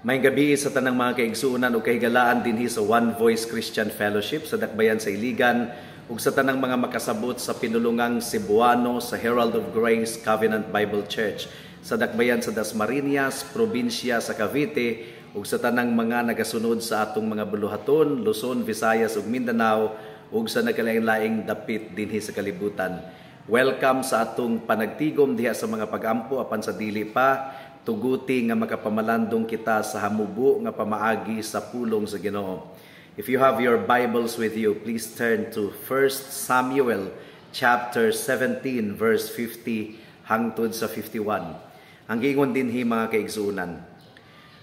May gabi sa tanang mga kaigsuunan o kahigalaan dinhi sa One Voice Christian Fellowship sa Dakbayan sa Iligan ug sa tanang mga makasabot sa pinulungang Cebuano sa Herald of Grace Covenant Bible Church sa Dakbayan sa Dasmariñas, probinsya sa Cavite ug sa tanang mga nagasunod sa atong mga buluhaton, Luzon, Visayas ug Mindanao ug sa nagkalain-laing dapit dinhi sa kalibutan. Welcome sa atong panagtigom diha sa mga pagampo apan sa dili pa tuguti nga makapamalandong kita sa hamubo nga pamaagi sa pulong sa Ginoo. If you have your Bibles with you, please turn to 1 Samuel chapter 17 verse 50 hangtod sa 51. Ang giingon dinhi mga kaigsuunan.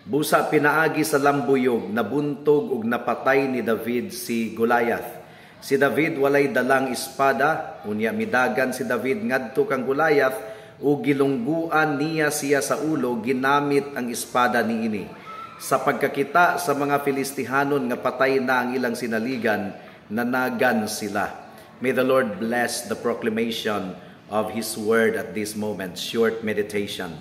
Busa pinaagi sa lambuyog nabuntog ug napatay ni David si Goliath. Si David walay dalang espada, unya midagan si David ngadto kang Goliath o gilungguan niya siya sa ulo ginamit ang espada niini. Sa pagkakita sa mga Filistihanon nga patay na ang ilang sinaligan, nanagan sila. May the Lord bless the proclamation of His word at this moment. Short meditation.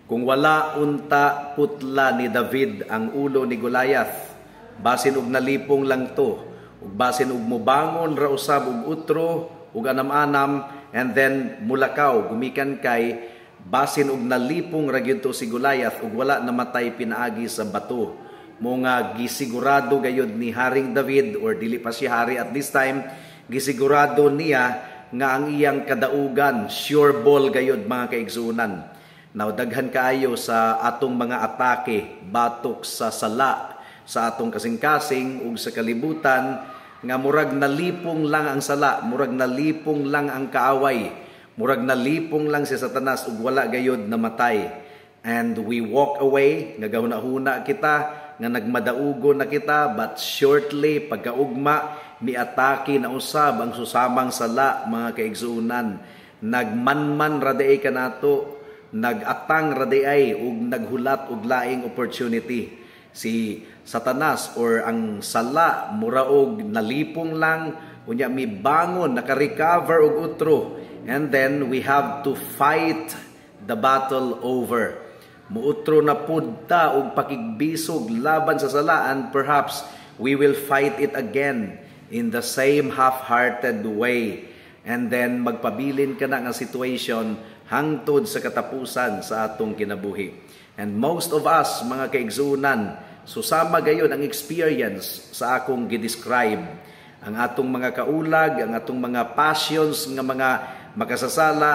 Kung wala unta putla ni David ang ulo ni Goliath, basin og nalipong lang to, ug basin og mobangon ra usab og utro ug anam-anam, and then mulakaw, gumikan kay basin og nalipong ra gyud to si Goliath ug wala namatay pinaagi sa bato. Mo nga gisigurado gayud ni Haring David, or dili pa siya hari at this time, gisigurado niya nga ang iyang kadaugan sure ball gayud mga kaigsuunan. Now daghan kaayo sa atong mga atake batok sa sala sa atong kasing-kasing ug sa kalibutan nga murag nalipong lang ang sala, murag nalipong lang ang kaaway, murag nalipong lang si Satanas ug wala gayud namatay. And we walk away, nga gahuna-huna kita, nga nagmadaugo na kita, but shortly pagkaugma miatake na usab ang susamang sala mga kaigsuunan. Nagmanman raday kanato, nagatang raday ug naghulat og laing opportunity. Si Satanas or ang sala muraog nalipong lang, unya mi bangon naka-recover og utro, and then we have to fight the battle over. Muutro na pud ta og pakigbisog laban sa sala, and perhaps we will fight it again in the same half-hearted way, and then magpabilin ka na nga situation hangtod sa katapusan sa atong kinabuhi. And most of us, mga kaigsuunan, susama gayon ang experience sa akong gidescribe. Ang atong mga kaulag, ang atong mga passions, nga mga makasasala,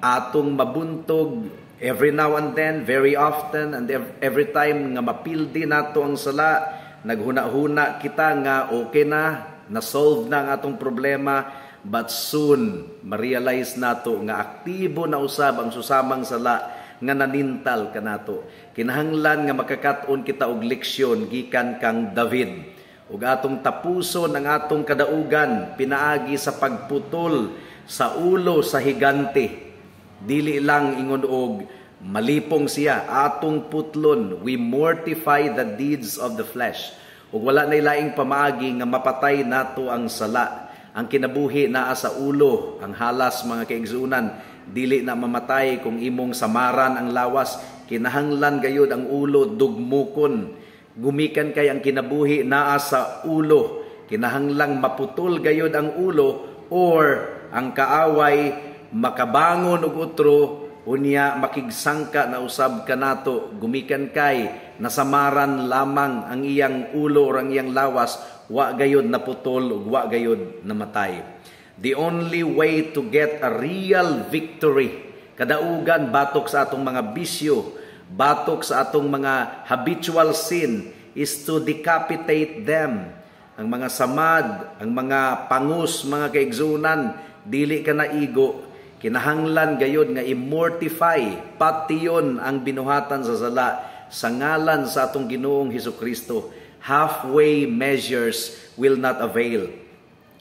atong mabuntog every now and then, very often, and every time nga mapildi nato ang sala, naghuna-huna kita nga okay na, na-solve na ang atong problema, but soon, ma-realize nato nga aktibo na usab ang susamang sala nga nanintal kanato. Kinahanglan nga makakat-on kita og leksyon gikan kang David. Ug atong tapuson ang atong kadaugan pinaagi sa pagputol sa ulo sa higante. Dili lang ingon og malipong siya, atong putlon. We mortify the deeds of the flesh. Ug wala nay laing pamaagi nga mapatay nato ang sala. Ang kinabuhi naa sa ulo, ang halas mga kaigsuunan, dili na mamatay kung imong samaran ang lawas. Kinahanglan gayud ang ulo dugmukon. Gumikan kay ang kinabuhi naa sa ulo. Kinahanglang maputol gayud ang ulo, or ang kaaway makabangon og utro, unya makigsangka na usab kanato. Gumikan kay nasamaran lamang ang iyang ulo or ang iyang lawas, wa gayud naputol ug wa gayud namatay. The only way to get a real victory, kadaugan batok sa atong mga bisyo, batok sa atong mga habitual sin, is to decapitate them. Ang mga samad, ang mga pangus, mga kaigsuunan, dili ka na igo. Kinahanglan gayud nga immortify, pati yun ang binuhatan sa sala, sa ngalan sa atong Ginoong Hesukristo. Halfway measures will not avail.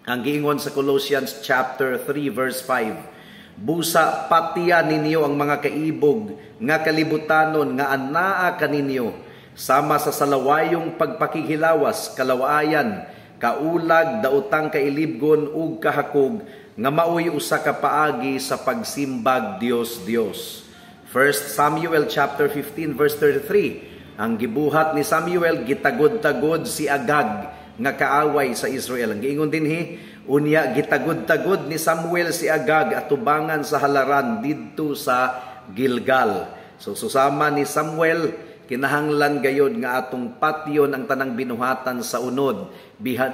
Ang giingon sa Colossians chapter 3 verse 5, busa patiya ninyo ang mga kaibog nga kalibutanon nga anaa kaninyo, sama sa salawayong pagpakihilawas, kalawaayan, kaulag, daotang kailibgon ug kahakog, nga maoy usa ka paagi sa pagsimbag Dios. 1 Samuel chapter 15 verse 33, Ang gibuhat ni Samuel, gitagod-tagod si Agag nga kaaway sa Israel. Ang giingon dinhi, unya gitagod-tagod ni Samuel si Agag atubangan sa halaran didto sa Gilgal. So susama ni Samuel, kinahanglan gayod nga atong patyon ang tanang binuhatan sa unod,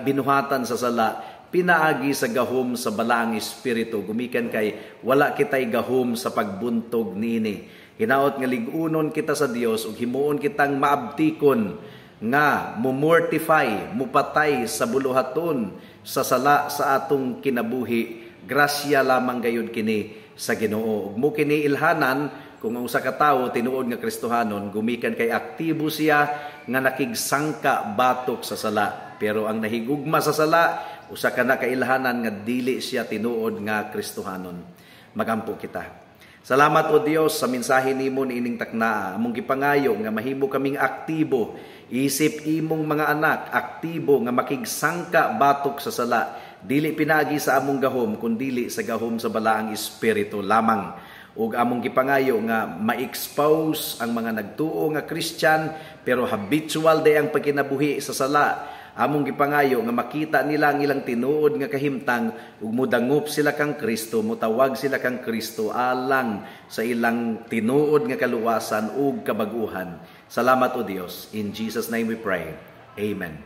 binuhatan sa sala, pinaagi sa gahom sa balaang espiritu. Gumikan kay wala kitay gahom sa pagbuntog niini. Hinaot nga ligunon kita sa Dios ug himuon kitang maabtikon nga mumortify, mupatay sa buluhaton sa sala sa atong kinabuhi. Grasya lamang gayud kini sa Ginoo. Ug mo kini ilhanan kung ang usa ka tawo tinuod nga Kristohanon, gumikan kay aktibo siya nga nakigsangka batok sa sala. Pero ang nahigugma sa sala, usa ka na kailhanan nga dili siya tinuod nga Kristohanon. Magampo kita. Salamat o Dios sa mensahe nimo niining taknaa. Among gipangayo nga mahimo kaming aktibo, isip imong mga anak aktibo nga makigsangka batok sa sala. Dili pinagi sa among gahom kundili sa gahom sa balaang espiritu lamang. Ug among gipangayo nga ma-expose ang mga nagtuo nga Christian pero habitual day ang pagkinabuhi sa sala. Among gipangayo nga makita nila ang ilang tinuod nga kahimtang ug mudangop sila kang Kristo, mutawag sila kang Kristo alang sa ilang tinuod nga kaluwasan ug kabaguhan. Salamat o Dios. In Jesus' name we pray. Amen.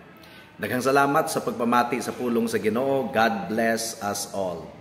Daghang salamat sa pagpamati sa pulong sa Ginoo. God bless us all.